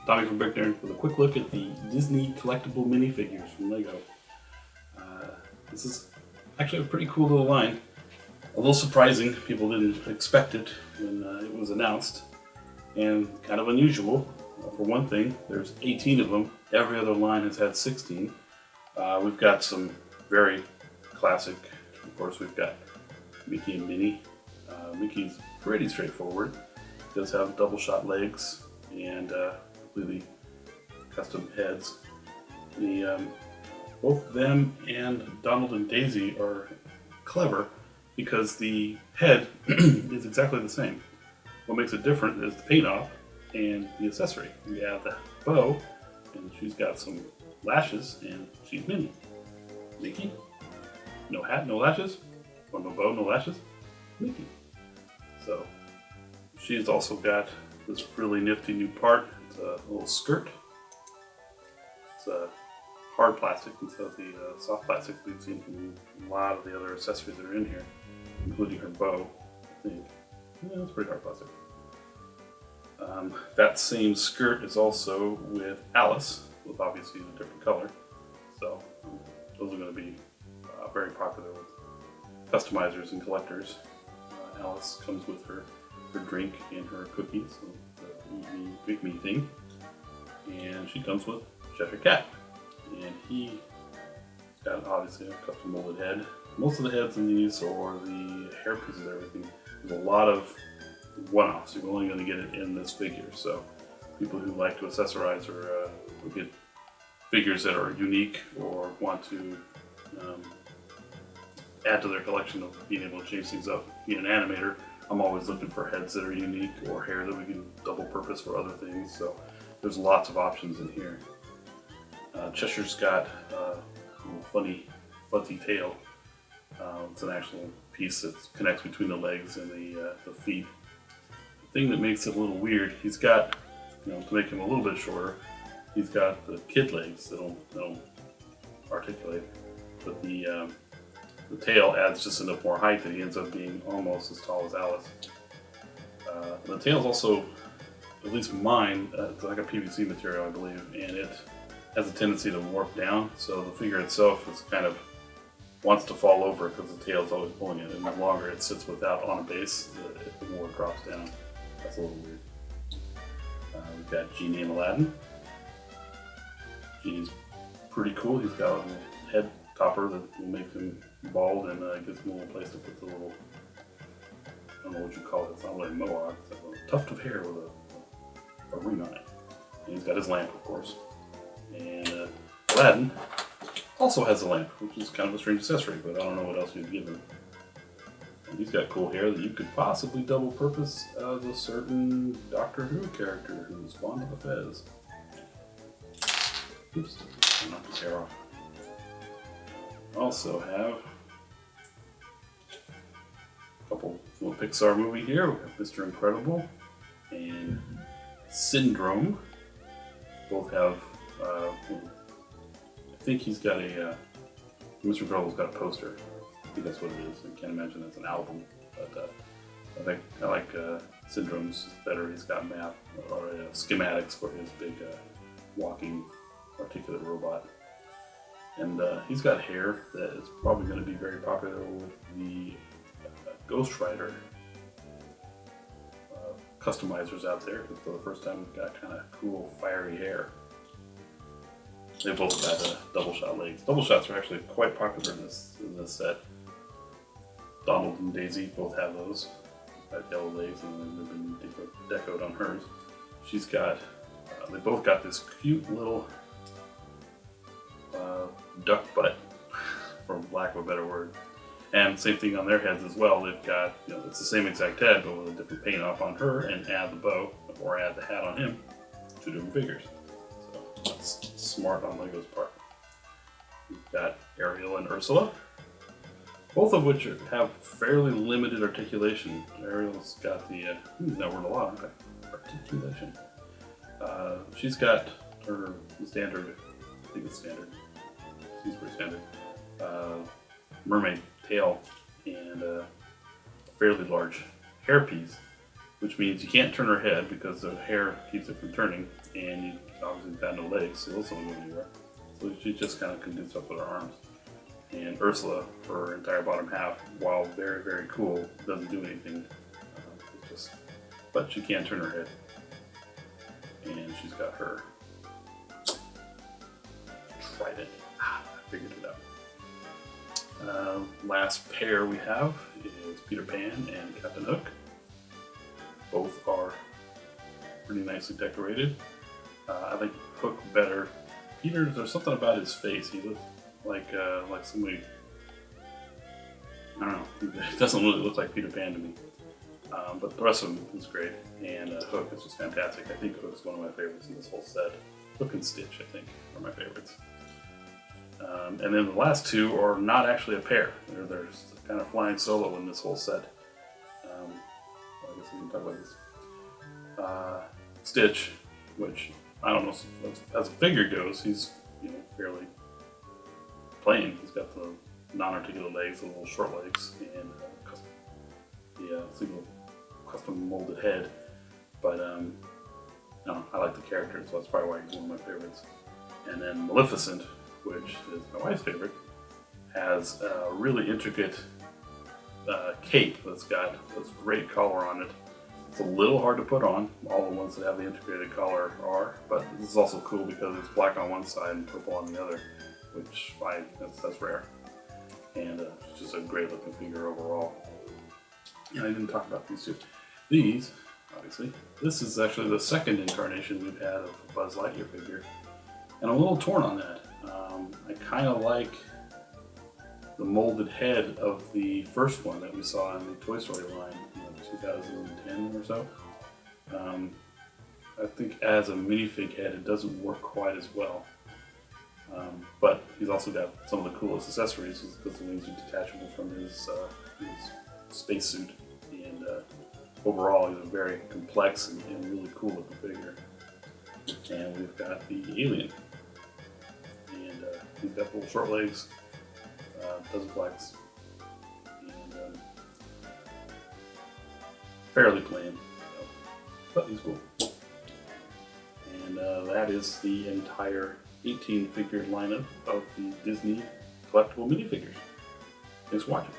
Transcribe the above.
Tommy from BrickNerd with a quick look at the Disney Collectible Minifigures from LEGO. This is actually a pretty cool little line. A little surprising, people didn't expect it when it was announced, and kind of unusual. For one thing, there's 18 of them. Every other line has had 16. We've got some very classic, of course we've got Mickey and Minnie. Mickey's pretty straightforward. He does have double shot legs and completely custom heads. Both them and Donald and Daisy are clever because the head is exactly the same. What makes it different is the paint off and the accessory. We have the bow, and she's got some lashes, and she's Minnie. Mickey, no hat, no lashes, or no bow, no lashes, Mickey. So she's also got this really nifty new part. It's a little skirt. It's a hard plastic instead of the soft plastic we've seen from a lot of the other accessories that are in here, including her bow, I think. Yeah, it's pretty hard plastic. That same skirt is also with Alice, with obviously a different color. So those are going to be very popular with customizers and collectors. Alice comes with her drink and her cookies, so the Big Me thing. And she comes with Cheshire Cat. And he's got obviously a custom molded head. Most of the heads in these, or the hair pieces, everything, there's a lot of one-offs. You're only going to get it in this figure. So people who like to accessorize or get figures that are unique or want to add to their collection of being able to change things up. Being an animator, I'm always looking for heads that are unique or hair that we can double purpose for other things. So there's lots of options in here. Cheshire's got a little funny fuzzy tail. It's an actual piece that connects between the legs and the feet. The thing that makes it a little weird, he's got, to make him a little bit shorter, he's got the kid legs that don't articulate, but the tail adds just enough more height that he ends up being almost as tall as Alice. The tail's also, at least mine, it's like a PVC material, I believe, and it has a tendency to warp down, so the figure itself is kind of wants to fall over because the tail's always pulling it, and the longer it sits without on a base, the more it drops down. That's a little weird. We've got Genie and Aladdin. Genie's pretty cool. He's got a little head topper that will make him bald and gives him a little place to put the little, I don't know what you call it, it's not really a mohawk, it's like a tuft of hair with a ring on it. And he's got his lamp, of course. And Aladdin also has a lamp, which is kind of a strange accessory, but I don't know what else you'd give him. And he's got cool hair that you could possibly double purpose as a certain Doctor Who character who's fond of the fez. Oops, I knocked his hair off. Also have a couple from a Pixar movie here. We have Mr. Incredible and Syndrome. Both have I think he's got a, Mr. Incredible's got a poster. I think that's what it is. I can't imagine that's an album. But I like Syndrome's better. He's got map or schematics for his big walking articulate robot. And he's got hair that is probably going to be very popular with the Ghost Rider customizers out there, because for the first time we've got kind of cool fiery hair. They both got double shot legs. Double shots are actually quite popular in this set. Donald and Daisy both have those. Got yellow legs, and then they've been decoed on hers. She's got. They both got this cute little duck butt, for lack of a better word. And same thing on their heads as well. They've got, it's the same exact head, but with a different paint off on her, and add the bow or add the hat on him. Two different figures. So that's smart on LEGO's part. We've got Ariel and Ursula, both of which have fairly limited articulation. Ariel's got the, use that word a lot, okay. Articulation. She's got her standard, I think it's standard, seems pretty standard, mermaid tail and a fairly large hairpiece, which means you can't turn her head because the hair keeps it from turning, and you legs, so those don't go anywhere. So she just kind of can do stuff with her arms. And Ursula, her entire bottom half, while very, very cool, doesn't do anything. But she can turn her head. And she's got her trident. I figured it out. Last pair we have is Peter Pan and Captain Hook. Both are pretty nicely decorated. I like Hook better. Peter, there's something about his face. He looks like somebody. I don't know. He doesn't really look like Peter Pan to me. But the rest of them is great, and Hook is just fantastic. I think Hook's one of my favorites in this whole set. Hook and Stitch, I think, are my favorites. And then the last two are not actually a pair. They're kind of flying solo in this whole set. Well, I guess we can talk about this. Stitch, which I don't know, as a figure goes, he's fairly plain. He's got the non-articulate legs, the little short legs, and the single custom molded head. But no, I like the character, so that's probably why he's one of my favorites. And then Maleficent, which is my wife's favorite, has a really intricate cape that's got this great collar on it. It's a little hard to put on. All the ones that have the integrated collar are, but this is also cool because it's black on one side and purple on the other, which that's rare. And it's just a great looking figure overall. And I didn't talk about these two. These, obviously, this is actually the second incarnation we've had of a Buzz Lightyear figure. And I'm a little torn on that. I kind of like the molded head of the first one that we saw in the Toy Story line in 2010 or so. I think as a minifig head it doesn't work quite as well. But he's also got some of the coolest accessories because the wings are detachable from his spacesuit. And overall he's a very complex and really cool looking figure. And we've got the alien. And he's got little short legs, doesn't flex, and fairly plain, but he's cool. And that is the entire 18 figure lineup of the Disney Collectible Minifigures. Thanks for watching.